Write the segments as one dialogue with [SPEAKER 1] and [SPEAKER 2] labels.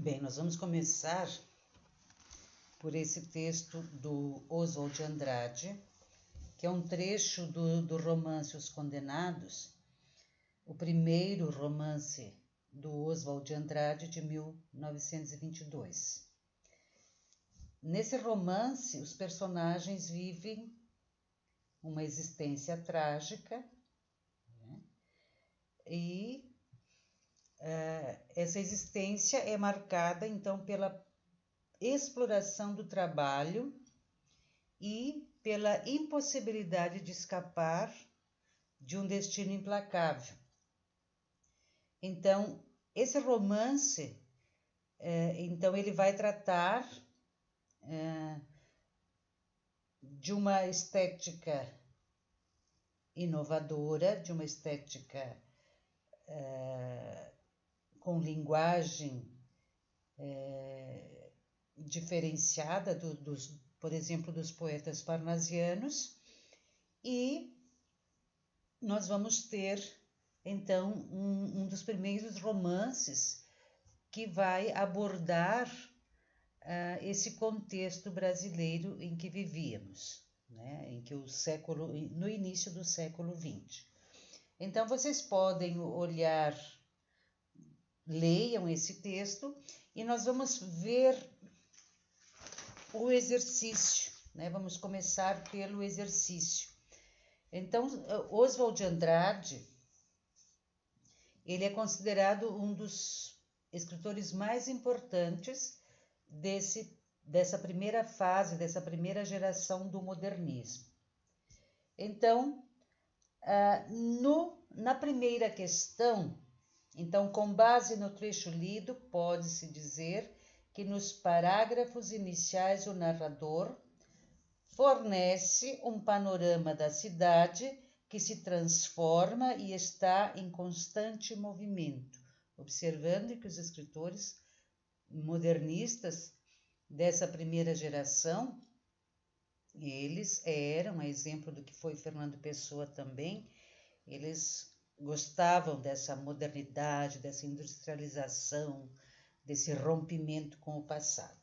[SPEAKER 1] Bem, nós vamos começar por esse texto do Oswald de Andrade, que é um trecho do romance Os Condenados, o primeiro romance do Oswald de Andrade, de 1922. Nesse romance, os personagens vivem uma existência trágica, né? E essa existência é marcada, então, pela exploração do trabalho e pela impossibilidade de escapar de um destino implacável. Então, esse romance, então, ele vai tratar de uma estética inovadora, de uma estética com linguagem diferenciada por exemplo, dos poetas parnasianos, e nós vamos ter, então, um dos primeiros romances que vai abordar esse contexto brasileiro em que vivíamos, né? Em que no início do século XX. Então, vocês podem olhar, leiam esse texto e nós vamos ver o exercício, né? Vamos começar pelo exercício. Então, Oswald de Andrade, ele é considerado um dos escritores mais importantes dessa primeira fase, dessa primeira geração do modernismo. Então, na primeira questão, então, com base no trecho lido, pode-se dizer que nos parágrafos iniciais o narrador fornece um panorama da cidade que se transforma e está em constante movimento, observando que os escritores modernistas dessa primeira geração, eles eram, a exemplo do que foi Fernando Pessoa também, eles gostavam dessa modernidade, dessa industrialização, desse rompimento com o passado.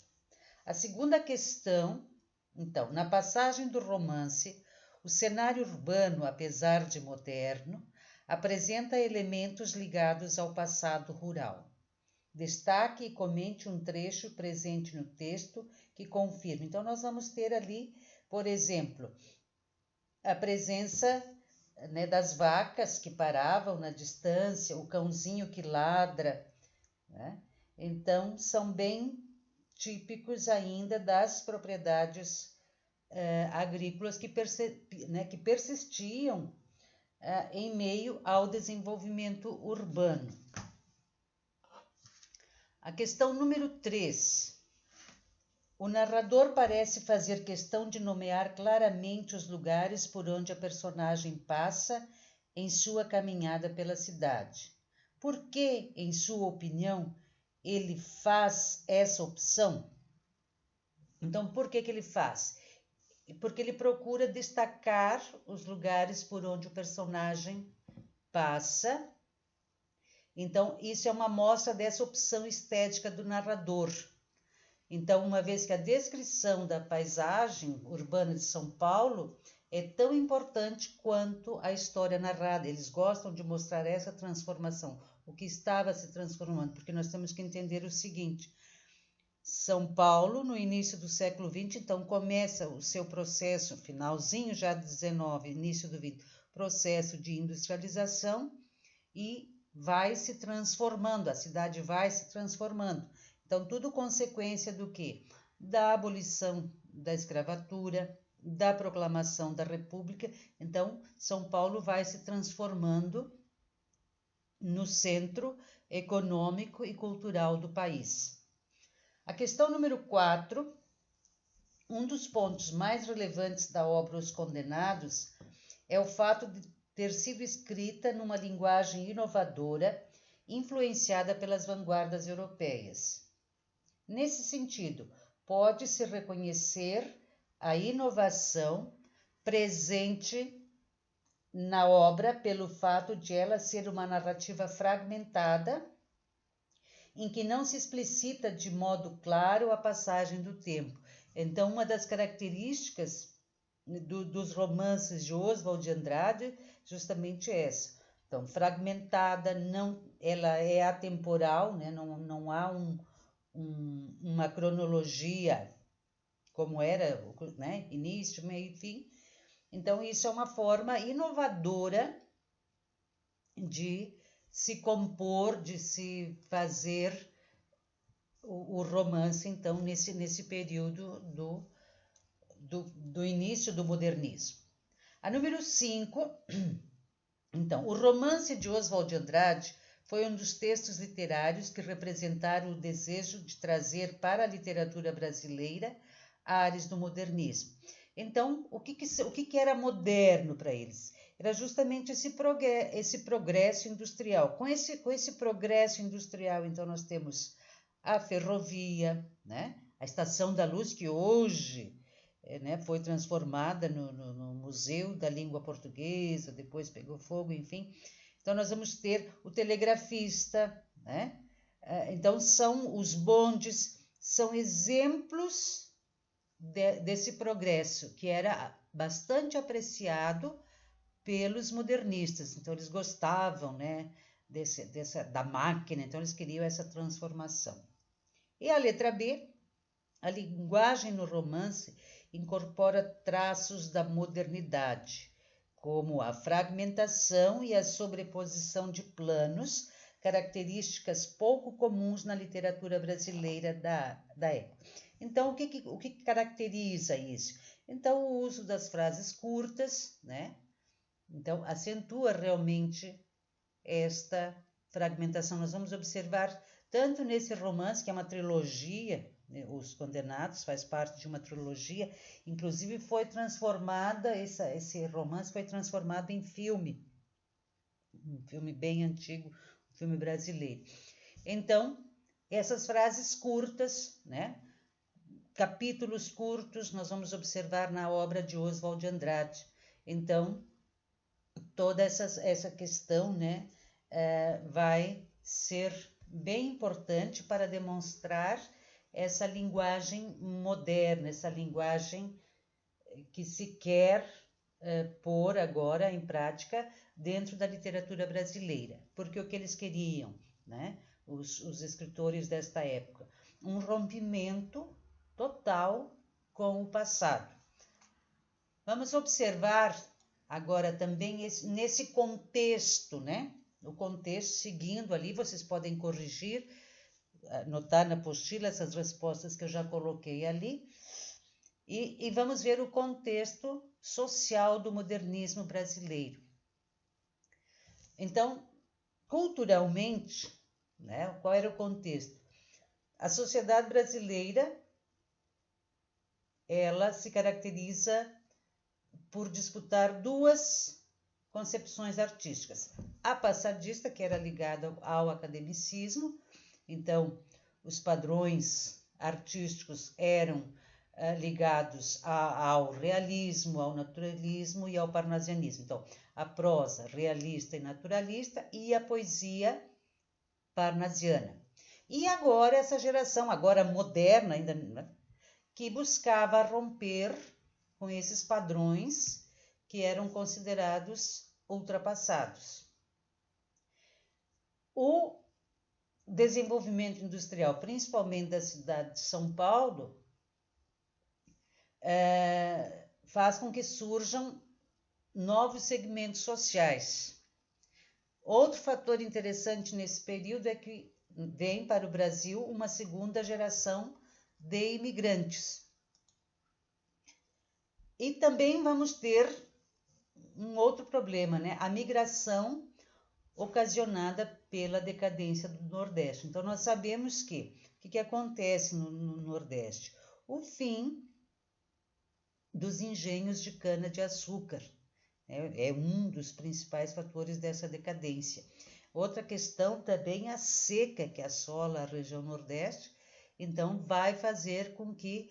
[SPEAKER 1] A segunda questão, então, na passagem do romance, o cenário urbano, apesar de moderno, apresenta elementos ligados ao passado rural. Destaque e comente um trecho presente no texto que confirma. Então, nós vamos ter ali, por exemplo, a presença, né, das vacas que paravam na distância, o cãozinho que ladra, né? Então, são bem típicos ainda das propriedades agrícolas que persistiam em meio ao desenvolvimento urbano. A questão número 3. O narrador parece fazer questão de nomear claramente os lugares por onde a personagem passa em sua caminhada pela cidade. Por que, em sua opinião, ele faz essa opção? Então, por que ele faz? Porque ele procura destacar os lugares por onde o personagem passa. Então, isso é uma amostra dessa opção estética do narrador. Então, uma vez que a descrição da paisagem urbana de São Paulo é tão importante quanto a história narrada, eles gostam de mostrar essa transformação, o que estava se transformando, porque nós temos que entender o seguinte: São Paulo, no início do século XX, então começa o seu processo, finalzinho já do XIX, início do XX, processo de industrialização, e vai se transformando, a cidade vai se transformando. Então, tudo consequência do quê? Da abolição da escravatura, da proclamação da República. Então, São Paulo vai se transformando no centro econômico e cultural do país. A questão número 4, um dos pontos mais relevantes da obra Os Condenados é o fato de ter sido escrita numa linguagem inovadora, influenciada pelas vanguardas europeias. Nesse sentido, pode-se reconhecer a inovação presente na obra pelo fato de ela ser uma narrativa fragmentada em que não se explicita de modo claro a passagem do tempo. Então, uma das características dos romances de Oswald de Andrade justamente essa. Então, fragmentada, não, ela é atemporal, né? Não há uma cronologia como era, né? Início, meio e fim. Então, isso é uma forma inovadora de se compor, de se fazer o romance, então, nesse período do início do modernismo. A número 5, então, o romance de Oswald de Andrade foi um dos textos literários que representaram o desejo de trazer para a literatura brasileira áreas do modernismo. Então, o que era moderno para eles? Era justamente esse progresso industrial. Com esse progresso industrial, então, nós temos a ferrovia, né? A Estação da Luz, que hoje né, foi transformada no Museu da Língua Portuguesa, depois pegou fogo, enfim. Então, nós vamos ter o telegrafista, né? Então, os bondes são exemplos desse progresso, que era bastante apreciado pelos modernistas. Então, eles gostavam, né, da máquina, então eles queriam essa transformação. E a letra B, a linguagem no romance incorpora traços da modernidade, como a fragmentação e a sobreposição de planos, características pouco comuns na literatura brasileira da época. Então, o que caracteriza isso? Então, o uso das frases curtas, né? Então, acentua realmente esta fragmentação. Nós vamos observar tanto nesse romance, que é uma trilogia, né? Os Condenados faz parte de uma trilogia, inclusive foi transformada, esse romance foi transformado em filme, um filme bem antigo, um filme brasileiro. Então, essas frases curtas, né? Capítulos curtos, nós vamos observar na obra de Oswald de Andrade. Então, toda essa questão, né, vai ser bem importante para demonstrar essa linguagem moderna, essa linguagem que se quer pôr agora em prática dentro da literatura brasileira. Porque o que eles queriam, né, os escritores desta época? Um rompimento total com o passado. Vamos observar agora também nesse contexto, né? O contexto, seguindo ali, vocês podem corrigir, anotar na apostila essas respostas que eu já coloquei ali, e vamos ver o contexto social do modernismo brasileiro. Então, culturalmente, né? Qual era o contexto? A sociedade brasileira, ela se caracteriza por disputar duas concepções artísticas. A passadista, que era ligada ao academicismo, então os padrões artísticos eram ligados ao realismo, ao naturalismo e ao parnasianismo. Então, a prosa realista e naturalista e a poesia parnasiana. E agora essa geração, agora moderna ainda, que buscava romper com esses padrões que eram considerados ultrapassados. O desenvolvimento industrial, principalmente da cidade de São Paulo, faz com que surjam novos segmentos sociais. Outro fator interessante nesse período é que vem para o Brasil uma segunda geração de imigrantes. E também vamos ter um outro problema, né? A migração ocasionada pela decadência do Nordeste. Então, nós sabemos que o que acontece no Nordeste? O fim dos engenhos de cana-de-açúcar. É um dos principais fatores dessa decadência. Outra questão também é a seca que assola a região Nordeste, então vai fazer com que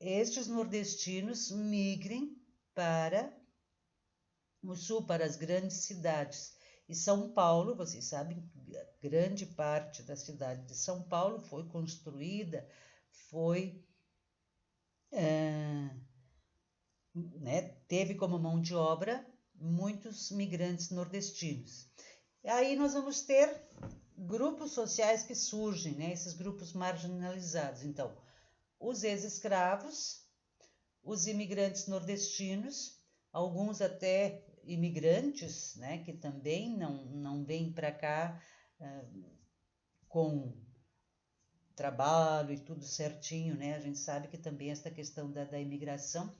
[SPEAKER 1] estes nordestinos migrem para o sul, para as grandes cidades. E São Paulo, vocês sabem, grande parte da cidade de São Paulo foi construída, teve como mão de obra muitos migrantes nordestinos. Aí nós vamos ter grupos sociais que surgem, né? Esses grupos marginalizados. Então, os ex-escravos, os imigrantes nordestinos, alguns até imigrantes, né? Que também não vêm para cá com trabalho e tudo certinho, né? A gente sabe que também essa questão da imigração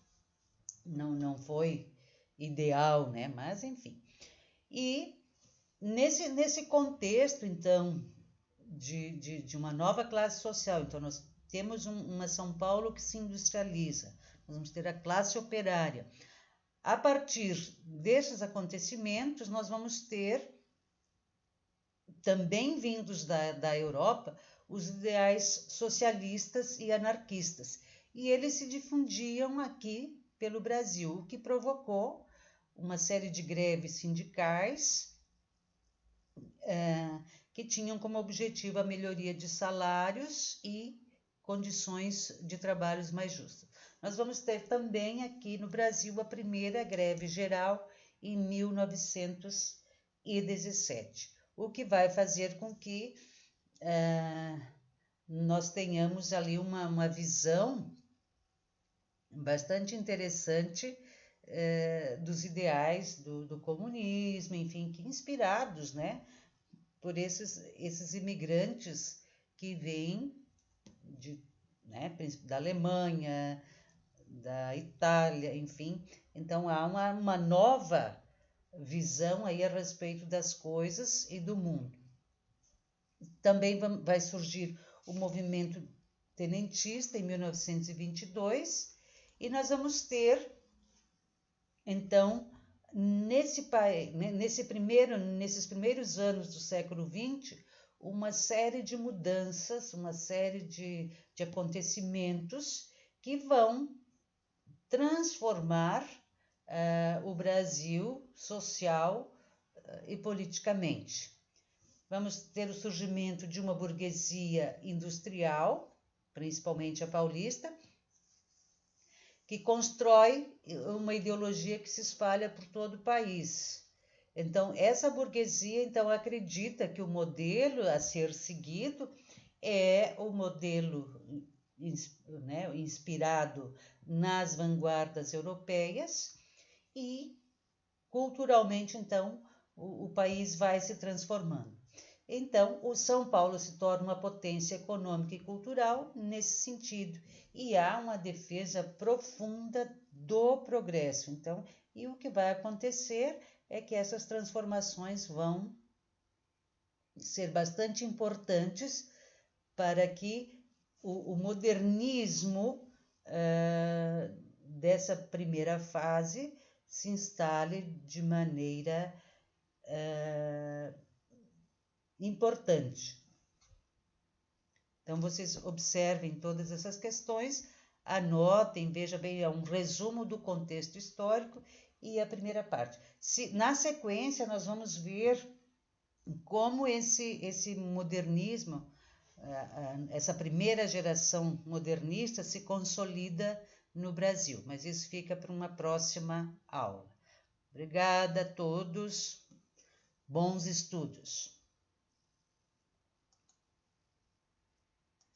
[SPEAKER 1] não foi ideal, né? Mas, enfim. E nesse contexto, então, de uma nova classe social, então nós temos uma São Paulo que se industrializa, nós vamos ter a classe operária. A partir desses acontecimentos, nós vamos ter, também vindos da Europa, os ideais socialistas e anarquistas. E eles se difundiam aqui pelo Brasil, o que provocou uma série de greves sindicais que tinham como objetivo a melhoria de salários e condições de trabalhos mais justas. Nós vamos ter também aqui no Brasil a primeira greve geral em 1917, o que vai fazer com que nós tenhamos ali uma visão bastante interessante dos ideais do comunismo, enfim, que inspirados, né, por esses imigrantes que vêm da Alemanha, da Itália, enfim. Então há uma nova visão aí a respeito das coisas e do mundo. Também vai surgir o movimento tenentista em 1922 e nós vamos ter, então, nesses primeiros anos do século XX, uma série de mudanças, uma série de acontecimentos que vão transformar o Brasil social e politicamente. Vamos ter o surgimento de uma burguesia industrial, principalmente a paulista, que constrói uma ideologia que se espalha por todo o país. Então, essa burguesia acredita que o modelo a ser seguido é o modelo inspirado nas vanguardas europeias e, culturalmente, então, o país vai se transformando. Então, o São Paulo se torna uma potência econômica e cultural nesse sentido, e há uma defesa profunda do progresso. Então, e o que vai acontecer é que essas transformações vão ser bastante importantes para que o modernismo dessa primeira fase se instale de maneira importante. Então, vocês observem todas essas questões, anotem, veja bem, é um resumo do contexto histórico e a primeira parte. Na sequência, nós vamos ver como esse modernismo, essa primeira geração modernista se consolida no Brasil, mas isso fica para uma próxima aula. Obrigada a todos, bons estudos.